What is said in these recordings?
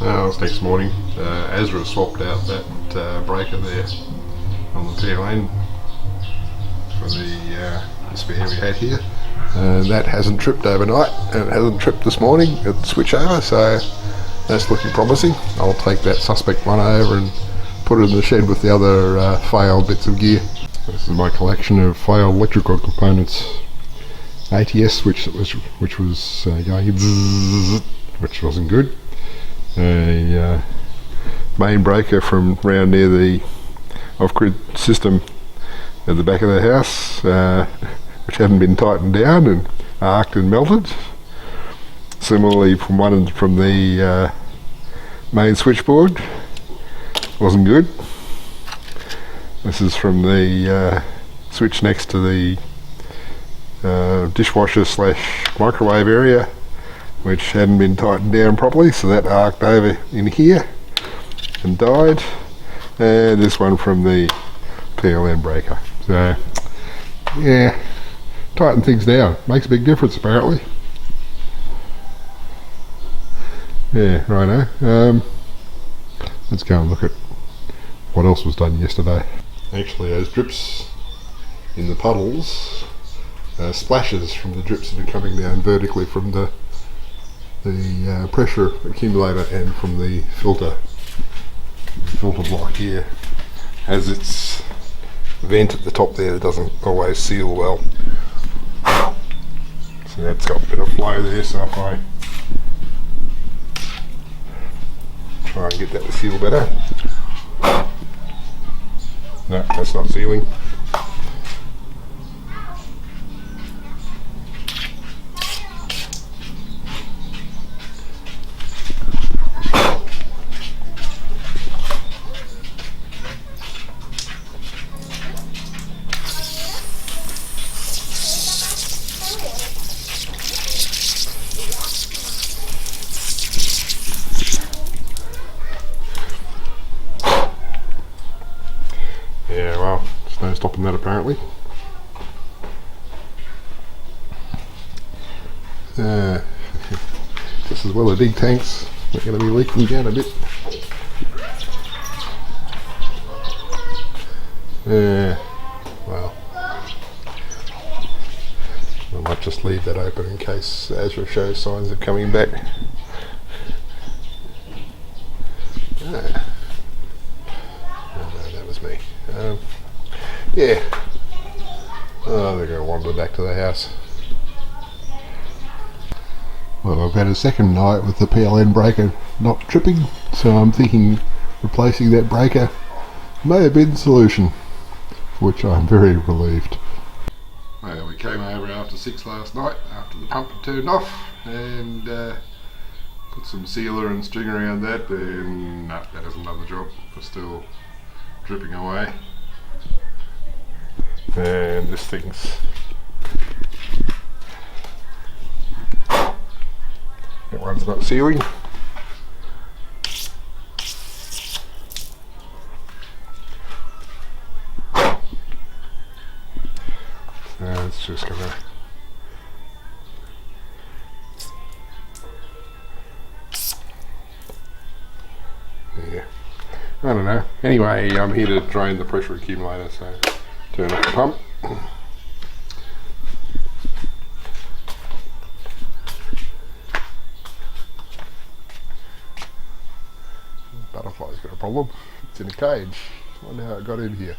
It's next morning. Azra swapped out that breaker there on the PLN for the spare we had here. That hasn't tripped overnight and it hasn't tripped this morning at the switch over, so that's looking promising. I'll take that suspect one over and put it in the shed with the other failed bits of gear. This is my collection of failed electrical components. ATS switch which was going bzzz, which wasn't good. A main breaker from round near the off-grid system at the back of the house, which hadn't been tightened down and arced and melted. Similarly from the main switchboard, wasn't good. This is from the switch next to the dishwasher / microwave area, which hadn't been tightened down properly, so that arced over in here and died. And this one from the PLN breaker. So yeah, tighten things down, makes a big difference apparently. Yeah, righto. Let's go and look at what else was done yesterday. Actually, those drips in the puddles, splashes from the drips that are coming down vertically from the pressure accumulator and from the filter block here, has its vent at the top there that doesn't always seal well. So that's got a bit of flow there, so if I try and get that to seal better. No, that's not sealing. Yeah, well, there's no stopping that apparently. Just as well the big tanks are going to be leaking down a bit. Well, I might just leave that open in case Azra shows signs of coming back. No, that was me. Yeah. Oh, they're going to wander back to the house. Well, I've had a second night with the PLN breaker not tripping, so I'm thinking replacing that breaker may have been the solution, for which I'm very relieved. Well, we came over after 6 last night, after the pump had turned off, and put some sealer and string around that, and no, that hasn't done the job. It's still dripping away. And this thing's, that one's not sealing. So it's just gonna, yeah, I don't know. Anyway, I'm here to drain the pressure accumulator, so turn off the pump. Butterfly's got a problem. It's in a cage. I wonder how it got in here.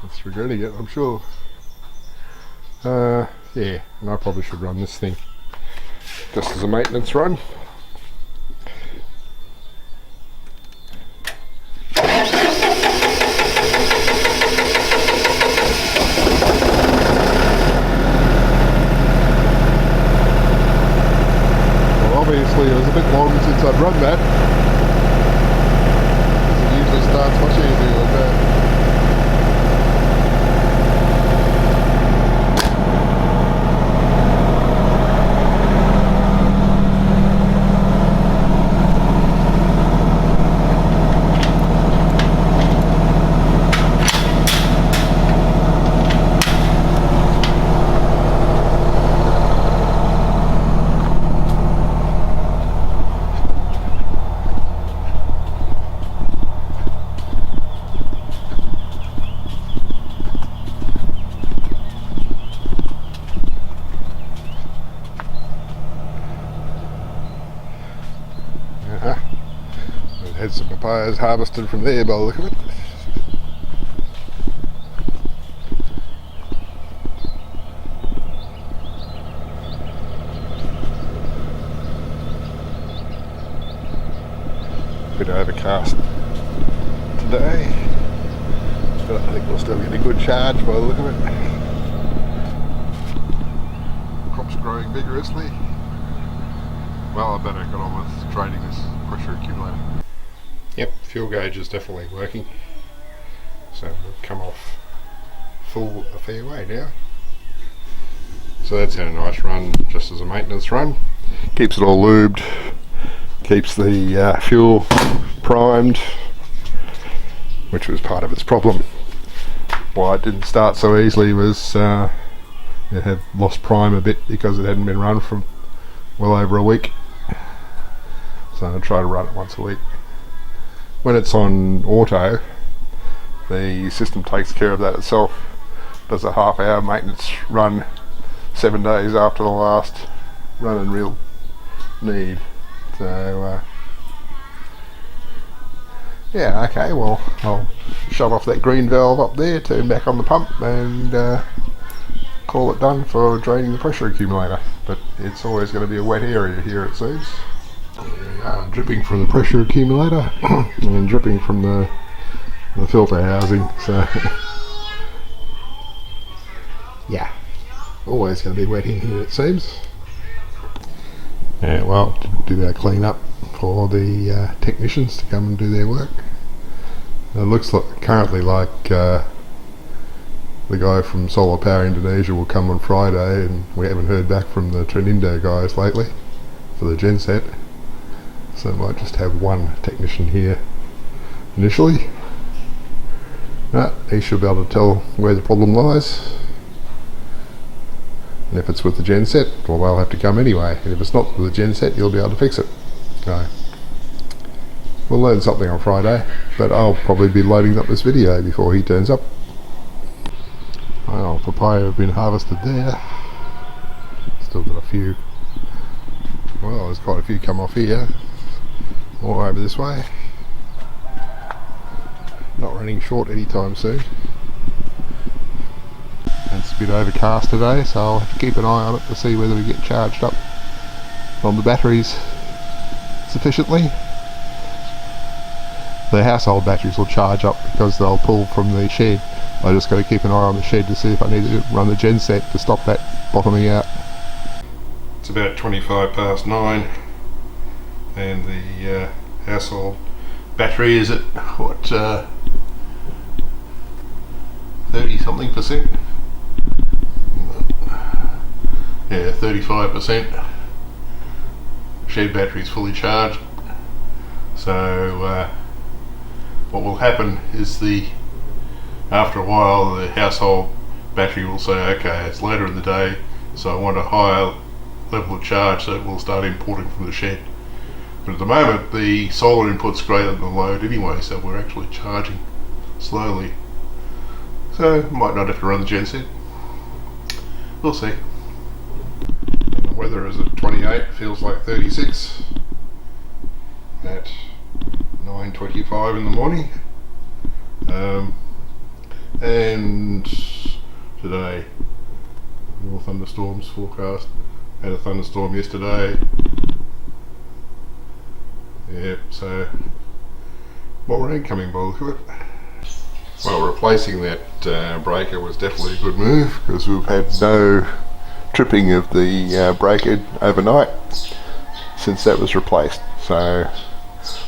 It's regretting it, I'm sure. Yeah, and I probably should run this thing just as a maintenance run. Obviously it was a bit long since I'd run that, because it usually starts much easier than that. Had some papayas harvested from there by the look of it. Bit overcast today, but I think we'll still get a good charge by the look of it. Crops growing vigorously. Well, I better get on with draining this pressure accumulator. Yep, fuel gauge is definitely working. So we've come off full a fair way now. So that's had a nice run just as a maintenance run. Keeps it all lubed, keeps the fuel primed, which was part of its problem. Why it didn't start so easily was it had lost prime a bit because it hadn't been run for well over a week. So I try to run it once a week. When it's on auto, the system takes care of that itself. Does a half-hour maintenance run 7 days after the last run in real need. So yeah, okay, well I'll shut off that green valve up there, turn back on the pump and call it done for draining the pressure accumulator. But it's always going to be a wet area here, it seems. Dripping from the pressure accumulator and dripping from the filter housing, so yeah, always going to be wet in here, it seems. Yeah, well, do our clean up for the technicians to come and do their work. It looks like currently like the guy from Solar Power Indonesia will come on Friday, and we haven't heard back from the Trinindo guys lately for the genset. So I might just have one technician here initially. He should be able to tell where the problem lies. And if it's with the genset, well, they'll have to come anyway. And if it's not with the genset, you'll be able to fix it. So we'll learn something on Friday, but I'll probably be loading up this video before he turns up. Well, papaya have been harvested there. Still got a few. Well, there's quite a few come off here. All over this way. Not running short anytime soon. It's a bit overcast today, so I'll have to keep an eye on it to see whether we get charged up on the batteries sufficiently. The household batteries will charge up because they'll pull from the shed. I just got to keep an eye on the shed to see if I need to run the genset to stop that bottoming out. It's about 9:25 and the household battery is at what, 30 something percent? Yeah, 35%. Shed battery is fully charged. So what will happen is after a while the household battery will say, okay, it's later in the day, so I want a higher level of charge, so it will start importing from the shed. But at the moment the solar input's greater than the load anyway, so we're actually charging slowly. So might not have to run the genset. We'll see. And the weather is at 28, feels like 36 at 9:25 in the morning. And today, more thunderstorms forecast. Had a thunderstorm yesterday. Yep, so more rain coming by the look of it. Well, replacing that breaker was definitely a good move because we've had no tripping of the breaker overnight since that was replaced. So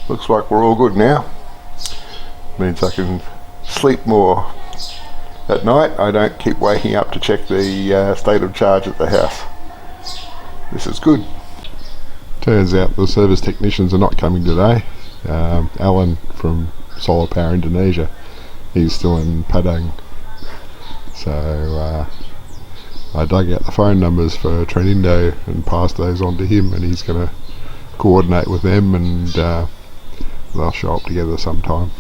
looks like we're all good now. Means I can sleep more at night. I don't keep waking up to check the state of charge at the house. This is good. Turns out the service technicians are not coming today. Alan from Solar Power Indonesia, he's still in Padang. So I dug out the phone numbers for Trinindo and passed those on to him, and he's going to coordinate with them, and they'll show up together sometime.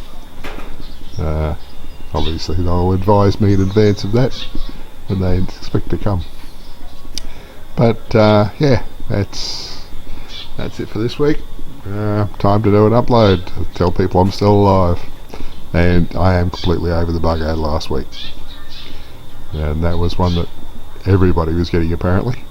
Obviously they'll advise me in advance of that when they expect to come. But yeah, that's that's it for this week. Time to do an upload to tell people I'm still alive. And I am completely over the bug I had last week. And that was one that everybody was getting apparently.